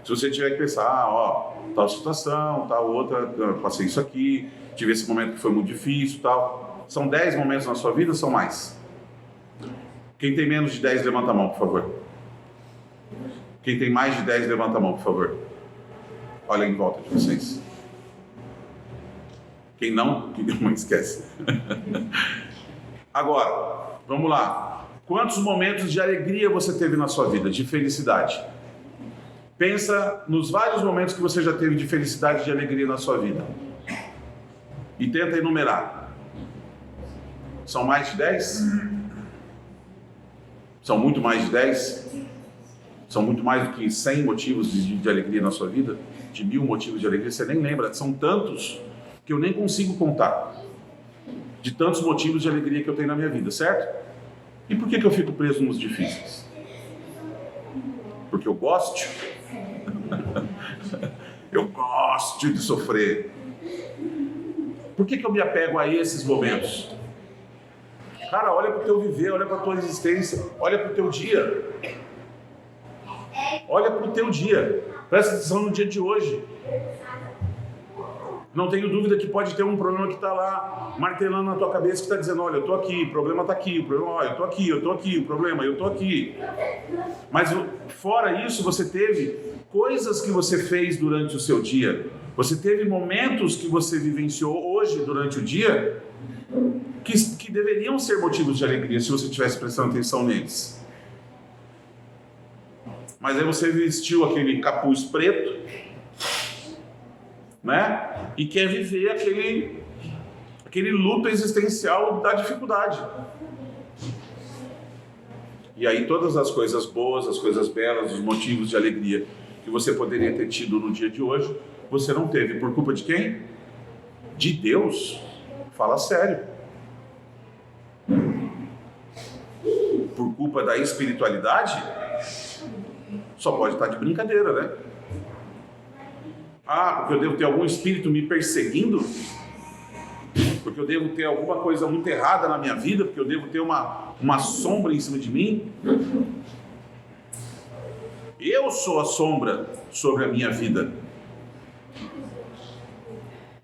Se você tiver que pensar, tal situação, tal outra, passei isso aqui, tive esse momento que foi muito difícil, tal. São 10 momentos na sua vida ou são mais? Quem tem menos de 10, levanta a mão, por favor. Quem tem mais de 10, levanta a mão, por favor. Olha em volta de vocês. Quem não esquece. Agora, vamos lá. Quantos momentos de alegria você teve na sua vida, de felicidade? Pensa nos vários momentos que você já teve de felicidade e de alegria na sua vida. E tenta enumerar. São mais de 10? São muito mais de 10? São muito mais do que 100 motivos de alegria na sua vida? De 1000 motivos de alegria? Você nem lembra. São tantos que eu nem consigo contar. De tantos motivos de alegria que eu tenho na minha vida, certo? E por que eu fico preso nos difíceis? Porque eu gosto. Eu gosto de sofrer. Por que eu me apego a esses momentos? Cara, olha para o teu viver, olha para a tua existência, olha para o teu dia. Olha para o teu dia. Presta atenção no dia de hoje. Não tenho dúvida que pode ter um problema que está lá martelando na tua cabeça, que está dizendo: olha, eu estou aqui, o problema está aqui, o problema, olha, eu estou aqui, o problema, eu estou aqui. Mas fora isso, você teve coisas que você fez durante o seu dia. Você teve momentos que você vivenciou hoje durante o dia que deveriam ser motivos de alegria se você estivesse prestando atenção neles. Mas aí você vestiu aquele capuz preto, né? E quer viver aquele luto existencial da dificuldade. E aí todas as coisas boas, as coisas belas, os motivos de alegria que você poderia ter tido no dia de hoje, você não teve. Por culpa de quem? De Deus. Fala sério. Por culpa da espiritualidade? Só pode estar de brincadeira, né? Ah, porque eu devo ter algum espírito me perseguindo? Porque eu devo ter alguma coisa muito errada na minha vida? Porque eu devo ter uma sombra em cima de mim? Eu sou a sombra sobre a minha vida.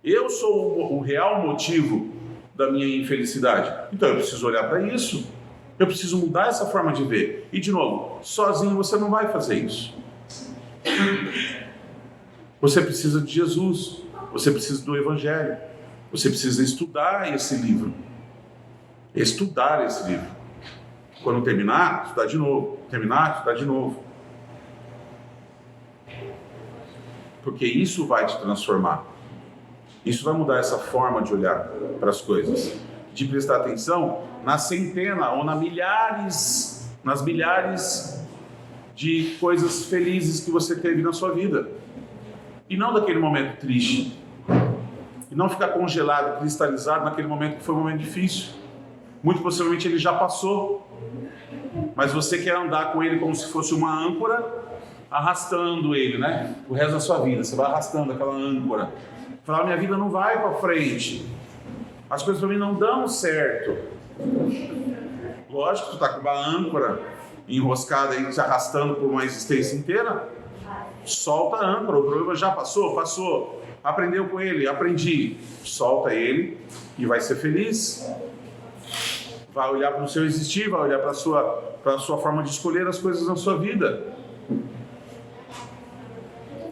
Eu sou o real motivo da minha infelicidade. Então eu preciso olhar para isso. Eu preciso mudar essa forma de ver. E de novo, sozinho você não vai fazer isso. Você precisa de Jesus. Você precisa do Evangelho. Você precisa estudar esse livro. Estudar esse livro. Quando terminar, estudar de novo. Terminar, estudar de novo. Porque isso vai te transformar. Isso vai mudar essa forma de olhar para as coisas. de prestar atenção na centena ou nas milhares de coisas felizes que você teve na sua vida. E não daquele momento triste. E não ficar congelado, cristalizado naquele momento que foi um momento difícil. Muito possivelmente ele já passou. Mas você quer andar com ele como se fosse uma âncora, arrastando ele, né? O resto da sua vida. Você vai arrastando aquela âncora. Falar, minha vida não vai para frente. As coisas para mim não dão certo. Lógico que tu está com uma âncora enroscada aí, se arrastando por uma existência inteira. Solta a âncora. O problema já passou? Passou. Aprendeu com ele? Aprendi. Solta ele e vai ser feliz. Vai olhar para o seu existir, vai olhar para a sua forma de escolher as coisas na sua vida.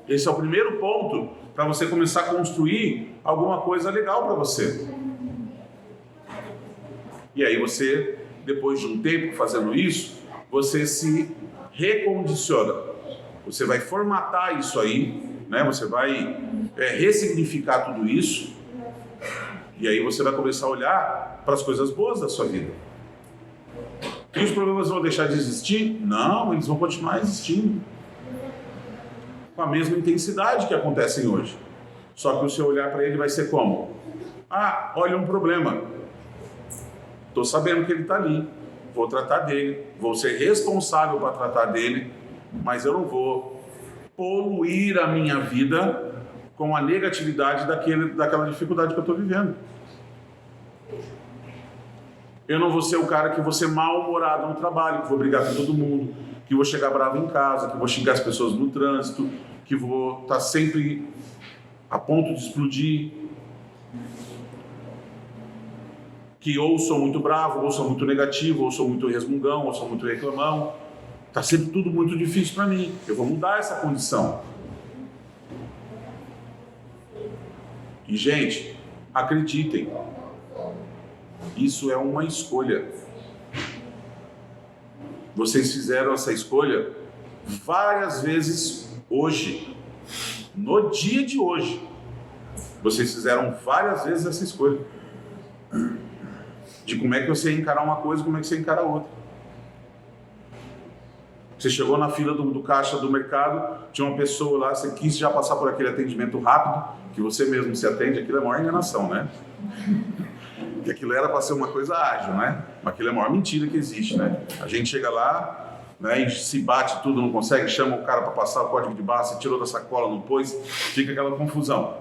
Esse é o primeiro ponto para você começar a construir alguma coisa legal para você. E aí você, depois de um tempo fazendo isso, você se recondiciona. Você vai formatar isso aí, né? Você vai ressignificar tudo isso. E aí você vai começar a olhar para as coisas boas da sua vida. E os problemas vão deixar de existir? Não, eles vão continuar existindo. Com a mesma intensidade que acontecem hoje. Só que o seu olhar para ele vai ser como? Ah, olha um problema. Estou sabendo que ele está ali. Vou tratar dele. Vou ser responsável para tratar dele. Mas eu não vou poluir a minha vida com a negatividade daquela dificuldade que eu estou vivendo. Eu não vou ser o cara que vou ser mal-humorado no trabalho, que vou brigar com todo mundo, que vou chegar bravo em casa, que vou xingar as pessoas no trânsito, que vou estar sempre a ponto de explodir, que ou sou muito bravo, ou sou muito negativo, ou sou muito resmungão, ou sou muito reclamão. Está sempre tudo muito difícil para mim. Eu vou mudar essa condição. E, gente, acreditem, isso é uma escolha. Vocês fizeram essa escolha várias vezes hoje. No dia de hoje, vocês fizeram várias vezes essa escolha. De como é que você ia encarar uma coisa e como é que você encara outra. Você chegou na fila do caixa do mercado, tinha uma pessoa lá, você quis já passar por aquele atendimento rápido, que você mesmo se atende, aquilo é a maior enganação, né? Que aquilo era para ser uma coisa ágil, né? Mas aquilo é a maior mentira que existe, né? A gente chega lá, né, e se bate tudo, não consegue, chama o cara para passar o código de barra, você tirou da sacola, não pôs, fica aquela confusão.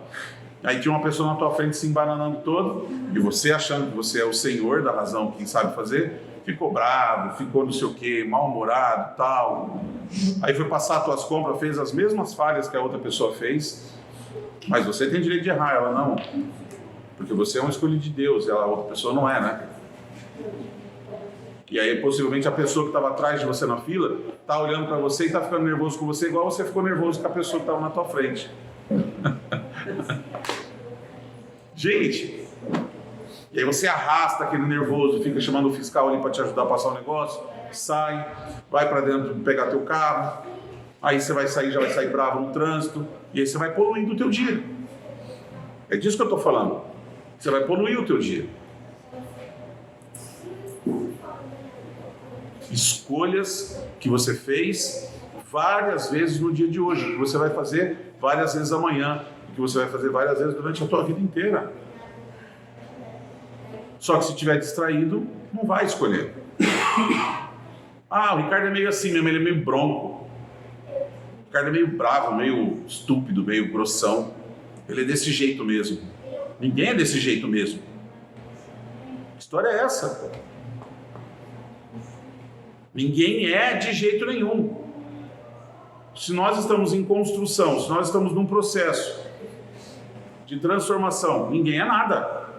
Aí tinha uma pessoa na tua frente se embananando todo, e você achando que você é o senhor da razão, quem sabe fazer, ficou bravo, ficou não sei o quê, mal-humorado, tal. Aí foi passar as tuas compras, fez as mesmas falhas que a outra pessoa fez, mas você tem direito de errar, ela não. Porque você é uma escolha de Deus, a outra pessoa não é, né? E aí, possivelmente, a pessoa que estava atrás de você na fila está olhando para você e está ficando nervoso com você, igual você ficou nervoso com a pessoa que estava na tua frente. Gente, e aí você arrasta aquele nervoso, fica chamando o fiscal ali para te ajudar a passar o negócio, sai, vai para dentro pegar teu carro, aí você vai sair, já vai sair bravo no trânsito, e aí você vai poluindo o teu dia. É disso que eu estou falando. Você vai poluir o teu dia. Escolhas que você fez várias vezes no dia de hoje, que você vai fazer várias vezes amanhã, que você vai fazer várias vezes durante a tua vida inteira. Só que se estiver distraído, não vai escolher. Ah, o Ricardo é meio assim mesmo, ele é meio bronco. O Ricardo é meio bravo, meio estúpido, meio grossão. Ele é desse jeito mesmo. Ninguém é desse jeito mesmo. Que história é essa? Ninguém é de jeito nenhum. Se nós estamos em construção, se nós estamos num processo de transformação, ninguém é nada.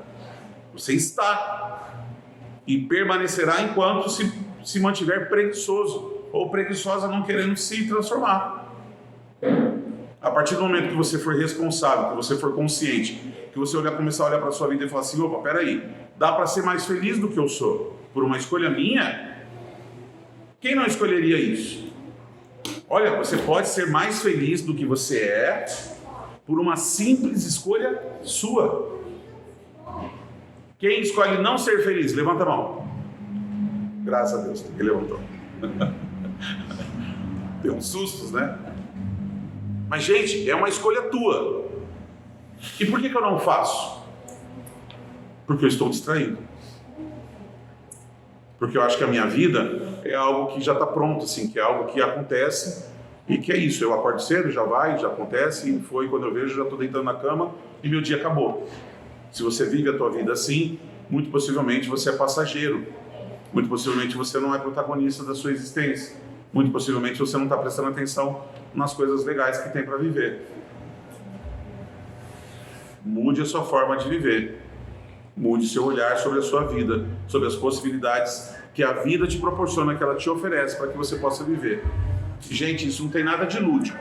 Você está. E permanecerá enquanto se mantiver preguiçoso ou preguiçosa, não querendo se transformar. A partir do momento que você for responsável, que você for consciente, que você começar a olhar para a sua vida e falar assim, opa, peraí, dá para ser mais feliz do que eu sou por uma escolha minha? Quem não escolheria isso? Olha, você pode ser mais feliz do que você é por uma simples escolha sua. Quem escolhe não ser feliz? Levanta a mão. Graças a Deus, que levantou. Tem uns sustos, né? Mas, gente, é uma escolha tua. E por que eu não faço? Porque eu estou distraído. Porque eu acho que a minha vida é algo que já está pronto, assim, que é algo que acontece e que é isso. Eu acordo cedo, já vai, já acontece, e foi quando eu vejo, já estou deitando na cama e meu dia acabou. Se você vive a tua vida assim, muito possivelmente você é passageiro. Muito possivelmente você não é protagonista da sua existência. Muito possivelmente você não está prestando atenção nas coisas legais que tem para viver. Mude a sua forma de viver. Mude seu olhar sobre a sua vida, sobre as possibilidades que a vida te proporciona, que ela te oferece para que você possa viver. E, gente, isso não tem nada de lúdico.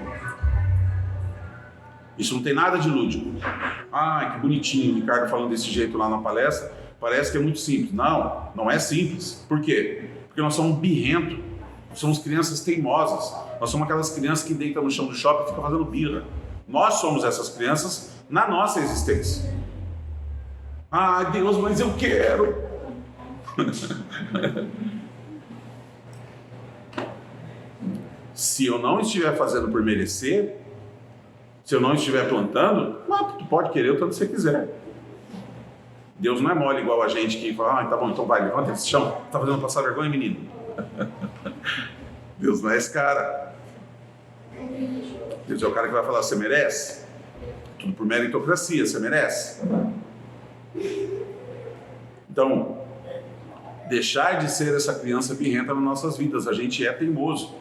Isso não tem nada de lúdico. Ah, que bonitinho o Ricardo falando desse jeito lá na palestra. Parece que é muito simples. Não, não é simples. Por quê? Porque nós somos birrentos. Nós somos crianças teimosas. Nós somos aquelas crianças que deitam no chão do shopping e ficam fazendo birra. Nós somos essas crianças na nossa existência. Ah, Deus, mas eu quero. Se eu não estiver fazendo por merecer, se eu não estiver plantando, tu pode querer o tanto que você quiser. Deus não é mole igual a gente que fala, tá bom, então vai, levanta esse chão, tá fazendo passar vergonha, menino. Deus não é esse cara. Deus é o cara que vai falar, você merece? Tudo por meritocracia, você merece? Então, deixar de ser essa criança birrenta nas nossas vidas. A gente é teimoso.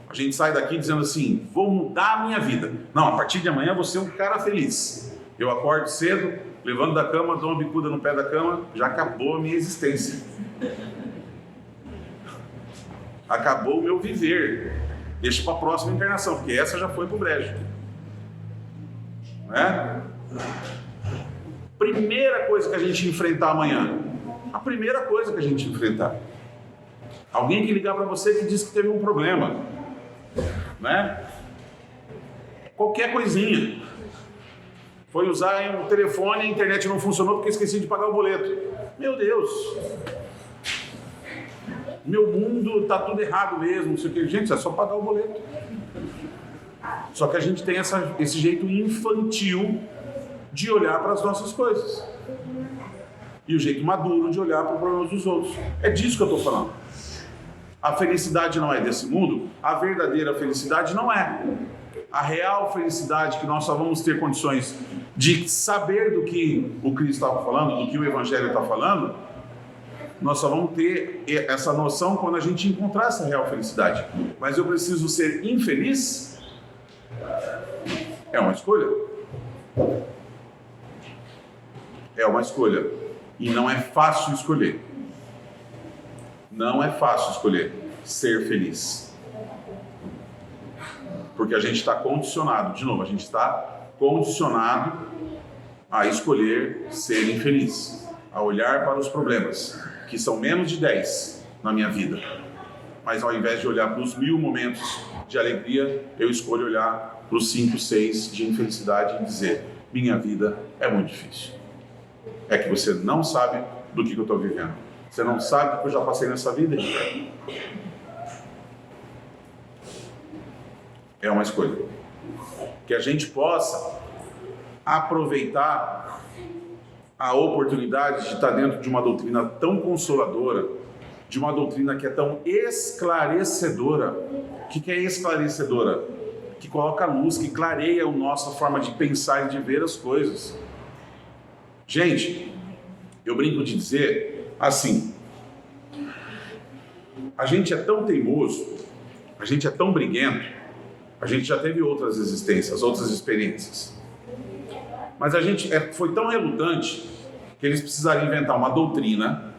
A gente sai daqui dizendo assim, vou mudar a minha vida. Não, a partir de amanhã eu vou ser um cara feliz. Eu acordo cedo, levanto da cama, dou uma bicuda no pé da cama, já acabou a minha existência. Acabou o meu viver. Deixa para a próxima encarnação, porque essa já foi pro brejo. Não é? Primeira coisa que a gente enfrentar amanhã. A primeira coisa que a gente enfrentar. Alguém que ligar para você que diz que teve um problema. Né? Qualquer coisinha. Foi usar um telefone, a internet não funcionou porque esqueci de pagar o boleto. Meu Deus! Meu mundo tá tudo errado mesmo, não sei o que. Gente, é só pagar o boleto. Só que a gente tem esse jeito infantil de olhar para as nossas coisas. E o jeito maduro de olhar para os problemas dos outros. É disso que eu estou falando. A felicidade não é desse mundo, a verdadeira felicidade não é. A real felicidade que nós só vamos ter condições de saber do que o Cristo estava falando, do que o Evangelho está falando, nós só vamos ter essa noção quando a gente encontrar essa real felicidade. Mas eu preciso ser infeliz? É uma escolha. É uma escolha. E não é fácil escolher. Não é fácil escolher ser feliz. Porque a gente está condicionado, de novo, a gente está condicionado a escolher ser infeliz, a olhar para os problemas, que são menos de 10 na minha vida. Mas ao invés de olhar para os 1000 momentos de alegria, eu escolho olhar para os 5, 6 de infelicidade e dizer, minha vida é muito difícil. É que você não sabe do que eu estou vivendo. Você não sabe o que eu já passei nessa vida. É uma escolha. Que a gente possa aproveitar a oportunidade de estar dentro de uma doutrina tão consoladora, de uma doutrina que é tão esclarecedora. O que é esclarecedora? Que coloca luz, que clareia a nossa forma de pensar e de ver as coisas. Gente, eu brinco de dizer assim, a gente é tão teimoso, a gente é tão briguento, a gente já teve outras existências, outras experiências. Mas a gente foi tão relutante que eles precisaram inventar uma doutrina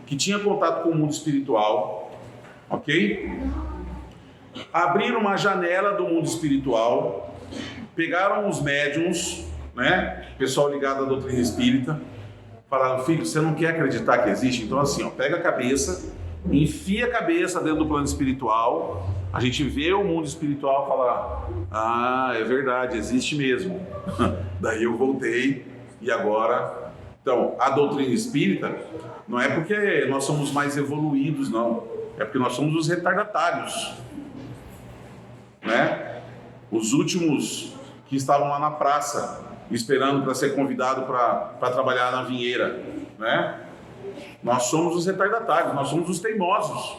que tinha contato com o mundo espiritual, ok? Abriram uma janela do mundo espiritual, pegaram os médiuns, né? Pessoal ligado à doutrina espírita, falaram, filho, você não quer acreditar que existe? Então assim, ó, pega a cabeça, enfia a cabeça dentro do plano espiritual, a gente vê o mundo espiritual e fala, ah, é verdade, existe mesmo. Daí eu voltei e agora Então, a doutrina espírita não é porque nós somos mais evoluídos, não. É porque nós somos os retardatários, né? Os últimos que estavam lá na praça, esperando para ser convidado para trabalhar na vinheira, né? Nós somos os retardatários, nós somos os teimosos.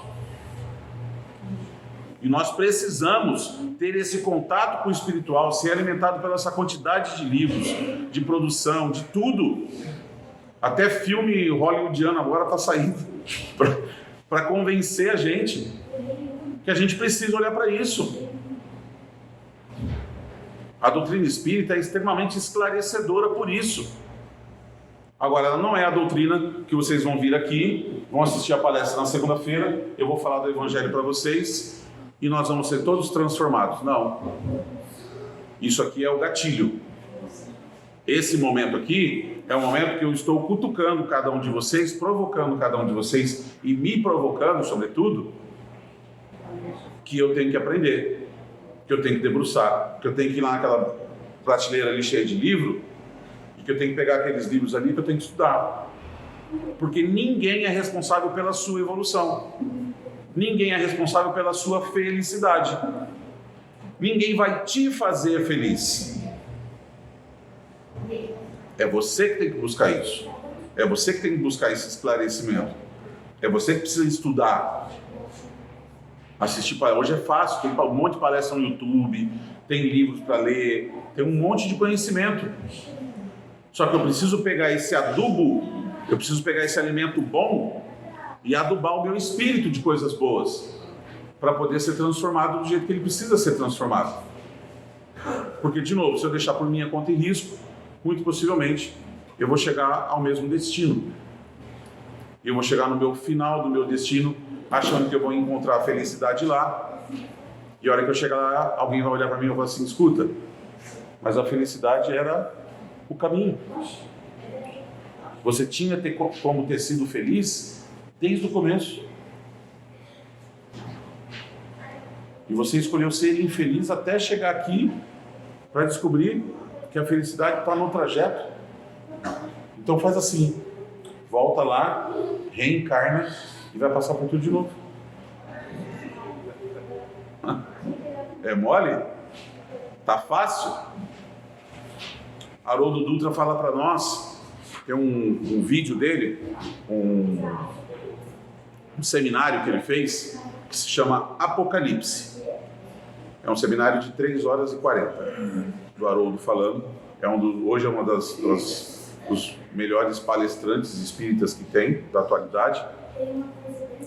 E nós precisamos ter esse contato com o espiritual, ser alimentado pela essa quantidade de livros, de produção, de tudo. Até filme hollywoodiano agora está saindo para convencer a gente que a gente precisa olhar para isso. A doutrina espírita é extremamente esclarecedora por isso. Agora, ela não é a doutrina que vocês vão vir aqui, vão assistir a palestra na segunda-feira, eu vou falar do Evangelho para vocês e nós vamos ser todos transformados. Não. Isso aqui é o gatilho. Esse momento aqui é o momento que eu estou cutucando cada um de vocês, provocando cada um de vocês e me provocando, sobretudo, que eu tenho que aprender, que eu tenho que debruçar, que eu tenho que ir lá naquela prateleira ali cheia de livro e que eu tenho que pegar aqueles livros ali que eu tenho que estudar. Porque ninguém é responsável pela sua evolução. Ninguém é responsável pela sua felicidade. Ninguém vai te fazer feliz. É você que tem que buscar isso. É você que tem que buscar esse esclarecimento. É você que precisa estudar. Assistir para hoje é fácil, tem um monte de palestra no YouTube, tem livros para ler, tem um monte de conhecimento. Só que eu preciso pegar esse adubo, eu preciso pegar esse alimento bom e adubar o meu espírito de coisas boas, para poder ser transformado do jeito que ele precisa ser transformado. Porque, de novo, se eu deixar por minha conta e risco, muito possivelmente eu vou chegar ao mesmo destino. Eu vou chegar no meu final do meu destino, achando que eu vou encontrar a felicidade lá, e a hora que eu chegar lá, alguém vai olhar para mim e vai falar assim: escuta, mas a felicidade era o caminho. Você tinha como ter sido feliz desde o começo. E você escolheu ser infeliz até chegar aqui para descobrir que a felicidade está no trajeto. Então faz assim, volta lá, reencarna e vai passar por tudo de novo. É mole? Tá fácil? Haroldo Dutra fala para nós, tem um vídeo dele, um seminário que ele fez, que se chama Apocalipse. É um seminário de 3 horas e 40, do Haroldo falando. Hoje é uma dos melhores palestrantes espíritas que tem, da atualidade.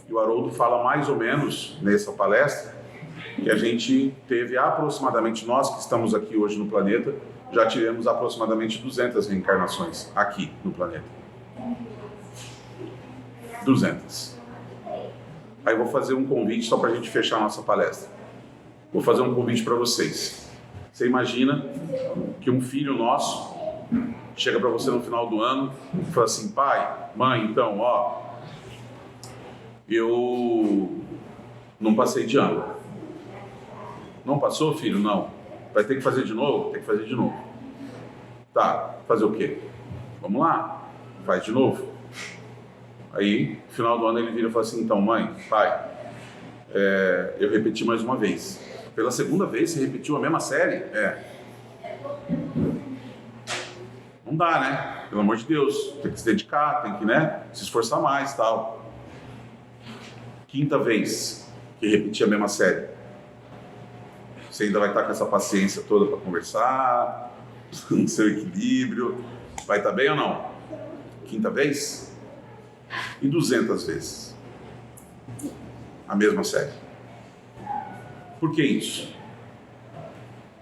E o Haroldo fala mais ou menos nessa palestra que a gente teve aproximadamente, nós que estamos aqui hoje no planeta, já tivemos aproximadamente 200 reencarnações aqui no planeta. 200. Aí eu vou fazer um convite só para a gente fechar a nossa palestra. Vou fazer um convite para vocês. Você imagina que um filho nosso chega para você no final do ano e fala assim: pai, mãe, então, eu não passei de ano. Não passou, filho? Não. Vai ter que fazer de novo? Tem que fazer de novo. Tá, fazer o quê? Vamos lá, faz de novo. Aí, no final do ano, ele vira e fala assim: então, mãe, pai, eu repeti mais uma vez. Pela segunda vez, você repetiu a mesma série? Não dá, né? Pelo amor de Deus, tem que se dedicar, tem que, né, se esforçar mais e tal. 5ª vez que repetir a mesma série. Você ainda vai estar com essa paciência toda para conversar, no seu equilíbrio. Vai estar bem ou não? 5ª vez? E 200 vezes. A mesma série. Por que isso?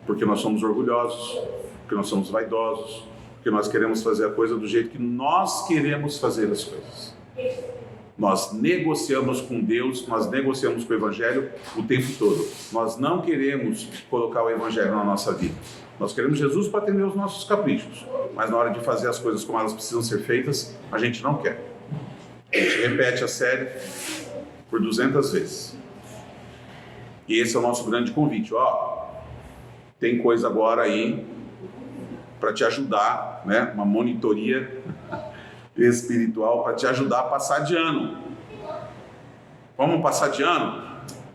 Porque nós somos orgulhosos, porque nós somos vaidosos, porque nós queremos fazer a coisa do jeito que nós queremos fazer as coisas. Nós negociamos com Deus, nós negociamos com o Evangelho o tempo todo. Nós não queremos colocar o Evangelho na nossa vida. Nós queremos Jesus para atender os nossos caprichos, mas na hora de fazer as coisas como elas precisam ser feitas, a gente não quer. A gente repete a série por 200 vezes. E esse é o nosso grande convite. Tem coisa agora aí para te ajudar, né? Uma monitoria espiritual para te ajudar a passar de ano. Vamos passar de ano?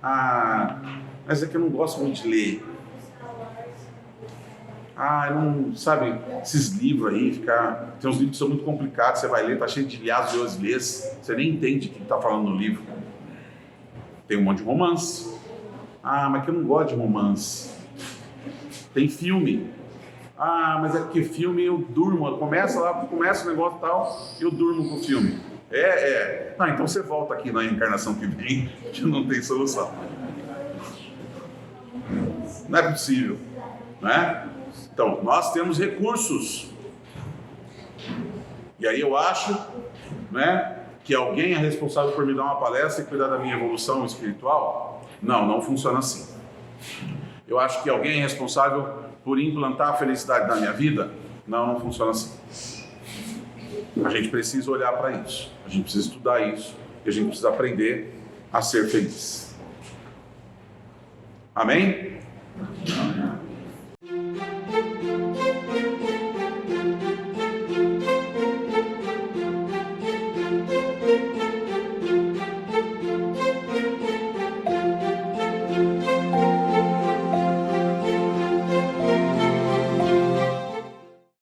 Ah, mas é que eu não gosto muito de ler. Ah, não, sabe, esses livros aí, tem uns livros que são muito complicados, você vai ler, tá cheio de liás e osilês, você nem entende o que está falando no livro. Tem um monte de romance. Ah, mas que eu não gosto de romance. Tem filme. Ah, mas é que filme eu durmo, começa o negócio e tal, eu durmo com o filme. Não, então você volta aqui na encarnação que vem, que não tem solução. Não é possível, não é? Então, nós temos recursos. E aí eu acho, né, que alguém é responsável por me dar uma palestra e cuidar da minha evolução espiritual? Não funciona assim. Eu acho que alguém é responsável por implantar a felicidade na minha vida? Não funciona assim. A gente precisa olhar para isso, a gente precisa estudar isso, e a gente precisa aprender a ser feliz. Amém?